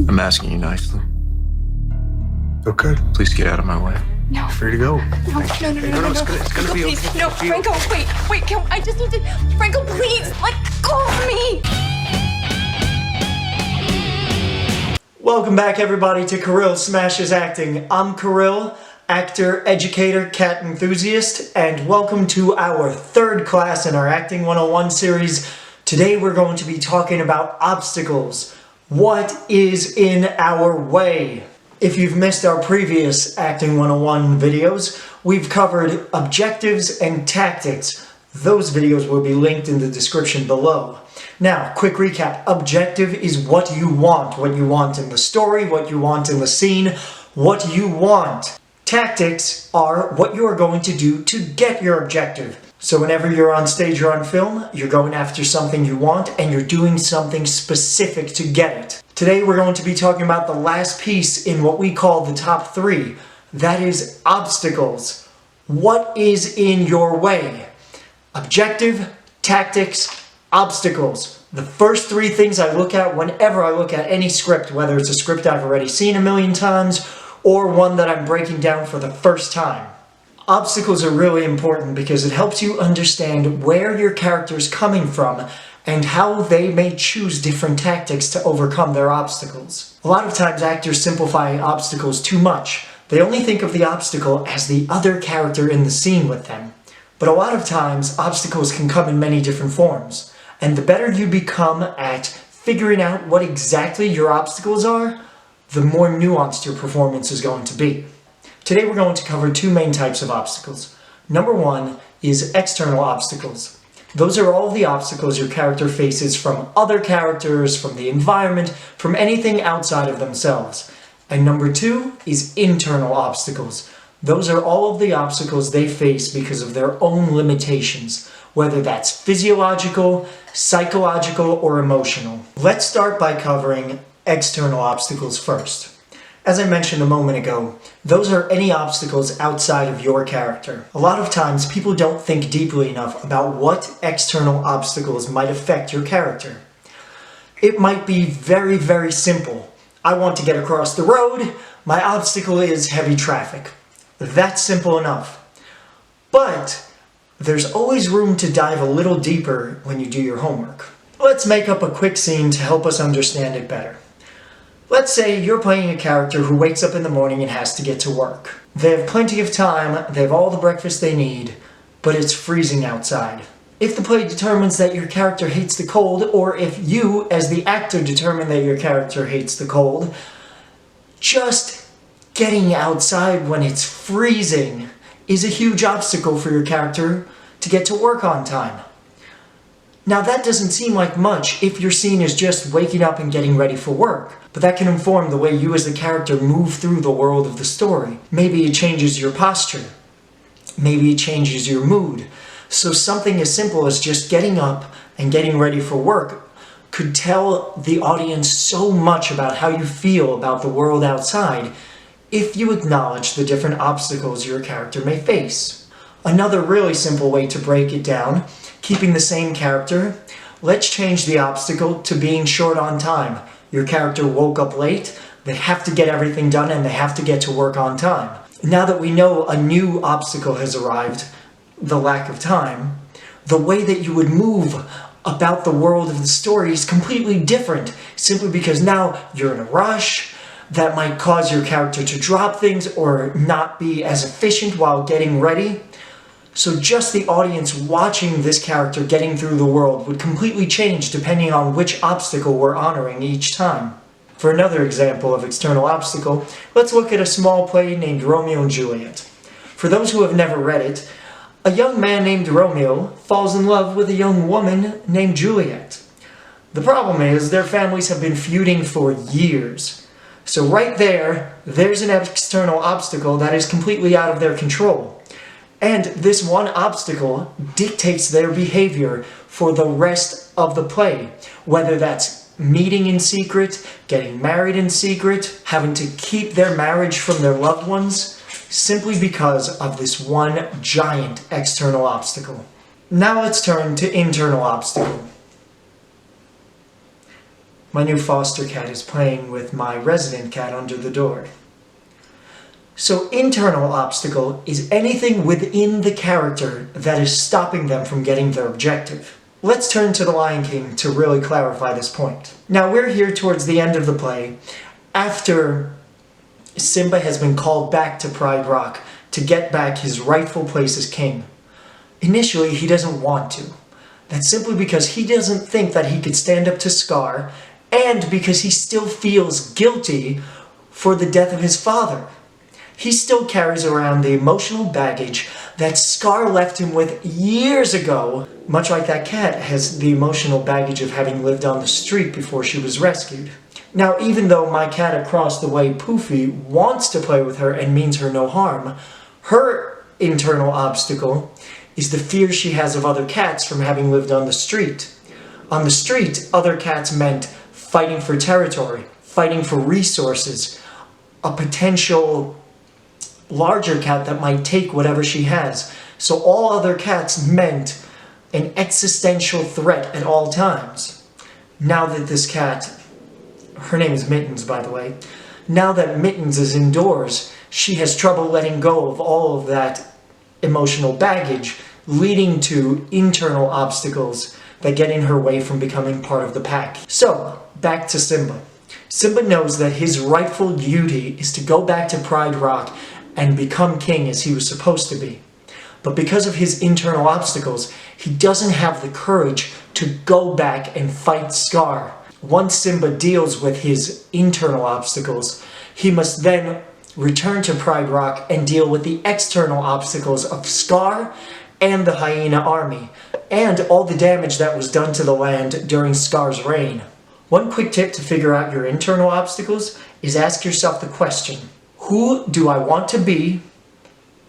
I'm asking you nicely. Okay. Please get out of my way. No. Free to go. No, It's gonna be please. okay. No, Franco, wait, I just need to. Franco, please, let go of me. Welcome back, everybody, to Kirill Smashes Acting. I'm Kirill, actor, educator, cat enthusiast, and welcome to our third class in our Acting 101 series. Today we're going to be talking about obstacles. What is in our way? If you've missed our previous Acting 101 videos, we've covered objectives and tactics. Those videos will be linked in the description below. Now, quick recap. Objective is what you want in the story, what you want in the scene, what you want. Tactics are what you are going to do to get your objective. So whenever you're on stage or on film, you're going after something you want and you're doing something specific to get it. Today we're going to be talking about the last piece in what we call the top three. That is obstacles. What is in your way? Objective, tactics, obstacles. The first three things I look at whenever I look at any script, whether it's a script I've already seen a million times or one that I'm breaking down for the first time. Obstacles are really important because it helps you understand where your character is coming from and how they may choose different tactics to overcome their obstacles. A lot of times actors simplify obstacles too much. They only think of the obstacle as the other character in the scene with them. But a lot of times obstacles can come in many different forms. And the better you become at figuring out what exactly your obstacles are, the more nuanced your performance is going to be. Today we're going to cover two main types of obstacles. Number one is external obstacles. Those are all of the obstacles your character faces from other characters, from the environment, from anything outside of themselves. And number two is internal obstacles. Those are all of the obstacles they face because of their own limitations, whether that's physiological, psychological, or emotional. Let's start by covering external obstacles first. As I mentioned a moment ago, those are any obstacles outside of your character. A lot of times people don't think deeply enough about what external obstacles might affect your character. It might be very, very simple. I want to get across the road, my obstacle is heavy traffic. That's simple enough. But there's always room to dive a little deeper when you do your homework. Let's make up a quick scene to help us understand it better. Let's say you're playing a character who wakes up in the morning and has to get to work. They have plenty of time, they have all the breakfast they need, but it's freezing outside. If the play determines that your character hates the cold, or if you, as the actor, determine that your character hates the cold, just getting outside when it's freezing is a huge obstacle for your character to get to work on time. Now that doesn't seem like much if your scene is just waking up and getting ready for work, but that can inform the way you as the character move through the world of the story. Maybe it changes your posture. Maybe it changes your mood. So something as simple as just getting up and getting ready for work could tell the audience so much about how you feel about the world outside if you acknowledge the different obstacles your character may face. Another really simple way to break it down, keeping the same character, let's change the obstacle to being short on time. Your character woke up late, they have to get everything done and they have to get to work on time. Now that we know a new obstacle has arrived, the lack of time, the way that you would move about the world of the story is completely different, simply because now you're in a rush. That might cause your character to drop things or not be as efficient while getting ready. So just the audience watching this character getting through the world would completely change depending on which obstacle we're honoring each time. For another example of external obstacle, let's look at a small play named Romeo and Juliet. For those who have never read it, a young man named Romeo falls in love with a young woman named Juliet. The problem is their families have been feuding for years. So right there's an external obstacle that is completely out of their control. And this one obstacle dictates their behavior for the rest of the play. Whether that's meeting in secret, getting married in secret, having to keep their marriage from their loved ones, simply because of this one giant external obstacle. Now let's turn to internal obstacle. My new foster cat is playing with my resident cat under the door. So internal obstacle is anything within the character that is stopping them from getting their objective. Let's turn to The Lion King to really clarify this point. Now we're here towards the end of the play, after Simba has been called back to Pride Rock to get back his rightful place as king. Initially, he doesn't want to. That's simply because he doesn't think that he could stand up to Scar, and because he still feels guilty for the death of his father. He still carries around the emotional baggage that Scar left him with years ago, much like that cat has the emotional baggage of having lived on the street before she was rescued. Now, even though my cat across the way, Poofy, wants to play with her and means her no harm, her internal obstacle is the fear she has of other cats from having lived on the street. On the street, other cats meant fighting for territory, fighting for resources, a potential larger cat that might take whatever she has. So all other cats meant an existential threat at all times. Now that this cat, her name is Mittens, by the way, now that Mittens is indoors, she has trouble letting go of all of that emotional baggage, leading to internal obstacles that get in her way from becoming part of the pack. So, back to Simba. Simba knows that his rightful duty is to go back to Pride Rock and become king as he was supposed to be. But because of his internal obstacles, he doesn't have the courage to go back and fight Scar. Once Simba deals with his internal obstacles, he must then return to Pride Rock and deal with the external obstacles of Scar and the hyena army, and all the damage that was done to the land during Scar's reign. One quick tip to figure out your internal obstacles is ask yourself the question, who do I want to be,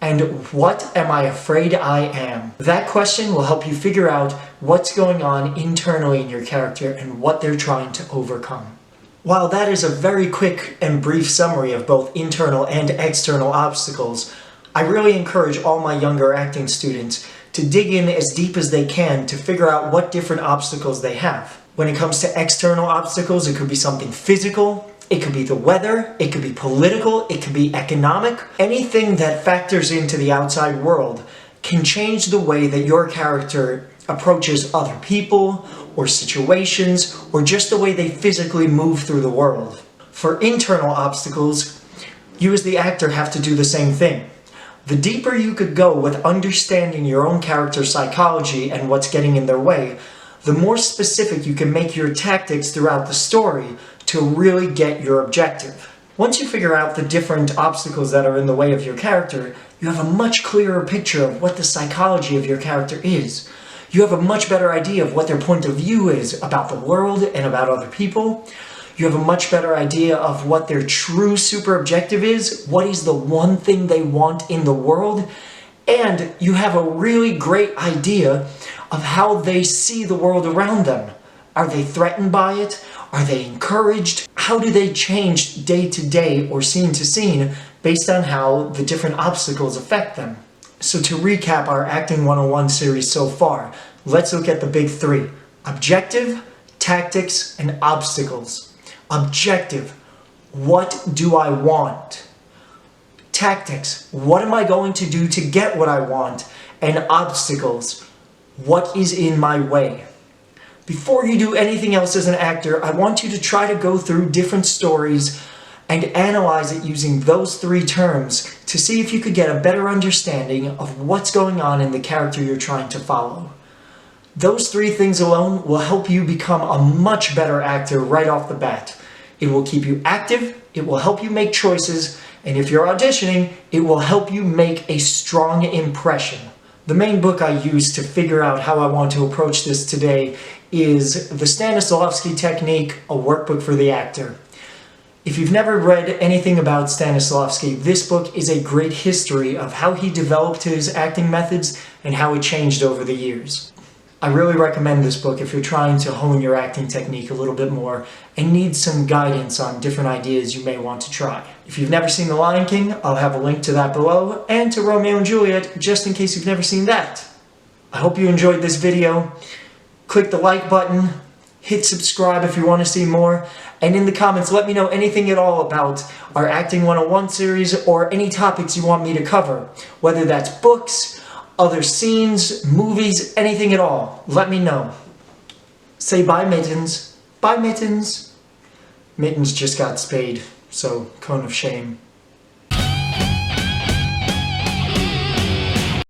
and what am I afraid I am? That question will help you figure out what's going on internally in your character and what they're trying to overcome. While that is a very quick and brief summary of both internal and external obstacles, I really encourage all my younger acting students to dig in as deep as they can to figure out what different obstacles they have. When it comes to external obstacles, it could be something physical, it could be the weather, it could be political, it could be economic. Anything that factors into the outside world can change the way that your character approaches other people, or situations, or just the way they physically move through the world. For internal obstacles, you as the actor have to do the same thing. The deeper you could go with understanding your own character's psychology and what's getting in their way, the more specific you can make your tactics throughout the story to really get your objective. Once you figure out the different obstacles that are in the way of your character, you have a much clearer picture of what the psychology of your character is. You have a much better idea of what their point of view is about the world and about other people. You have a much better idea of what their true super objective is, what is the one thing they want in the world, and you have a really great idea of how they see the world around them. Are they threatened by it? Are they encouraged? How do they change day to day or scene to scene based on how the different obstacles affect them? So to recap our Acting 101 series so far, let's look at the big three: objective, tactics, and obstacles. Objective, what do I want? Tactics, what am I going to do to get what I want? And obstacles, what is in my way? Before you do anything else as an actor, I want you to try to go through different stories and analyze it using those three terms to see if you could get a better understanding of what's going on in the character you're trying to follow. Those three things alone will help you become a much better actor right off the bat. It will keep you active, it will help you make choices, and if you're auditioning, it will help you make a strong impression. The main book I used to figure out how I want to approach this today is The Stanislavski Technique, a workbook for the actor. If you've never read anything about Stanislavski, this book is a great history of how he developed his acting methods and how it changed over the years. I really recommend this book if you're trying to hone your acting technique a little bit more and need some guidance on different ideas you may want to try. If you've never seen The Lion King, I'll have a link to that below, and to Romeo and Juliet, just in case you've never seen that. I hope you enjoyed this video. Click the like button, hit subscribe if you want to see more, and in the comments let me know anything at all about our Acting 101 series or any topics you want me to cover, whether that's books, other scenes, movies, anything at all. Let me know. Say bye, Mittens. Bye, Mittens. Mittens just got spayed, so cone of shame.